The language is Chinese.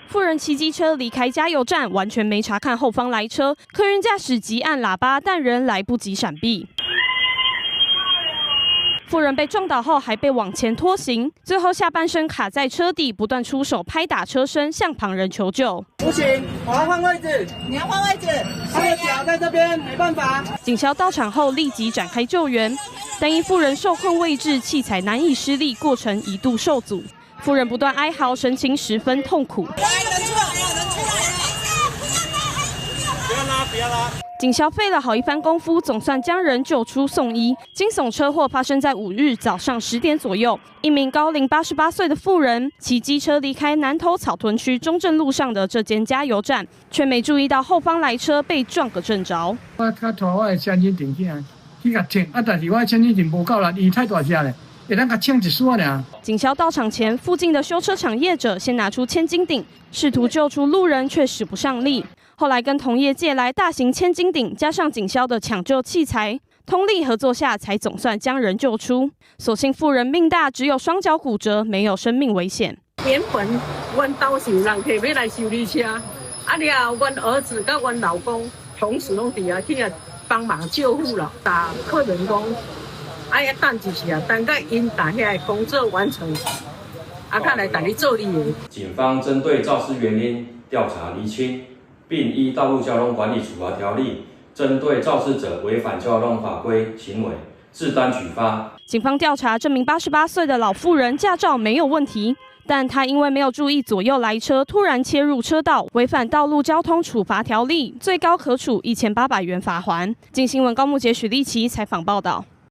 妇人骑机车离开加油站，完全没查看后方来车，客运驾驶急按喇叭，但仍来不及闪避。妇人被撞倒后，还被往前拖行，最后下半身卡在车底，不断出手拍打车身，向旁人求救。不行，我要换位置。你要换位置，他的脚在这边，没办法。警消到场后立即展开救援，但因妇人受困位置，器材难以施力，过程一度受阻。妇人不断哀嚎，神情十分痛苦。人出来了，人出来了！不要拉，不要拉。警消费了好一番功夫，总算将人救出送医。惊悚车祸发生在5日早上10点左右，一名高龄88岁的妇人骑机车离开南投草屯区中正路上的这间加油站，却没注意到后方来车，被撞个正着。我拖我的千斤顶起来，去甲称，但是我的千斤顶无够力，伊太大只咧。会当甲称一丝尔。警消到场前，附近的修车厂业者先拿出千斤顶，试图救出路人，却使不上力。后来跟同业借来大型千斤顶，加上警消的抢救器材，通力合作下，才总算将人救出。所幸妇人命大，只有双脚骨折，没有生命危险。原本阮家是有人客要来修理车，了后阮儿子甲阮老公同时拢伫去帮忙救护了，打客人讲。要等一下，等到因把遐工作完成，较来带你做理由。警方针对肇事原因调查厘清，并依道路交通管理处罚条例，针对肇事者违反交通法规行为，自单举发。警方调查，这名88岁的老妇人驾照没有问题，但她因为没有注意左右来车，突然切入车道，违反道路交通处罚条例，最高可处1800元罚锾。镜新闻高木杰、许立琪采访报道。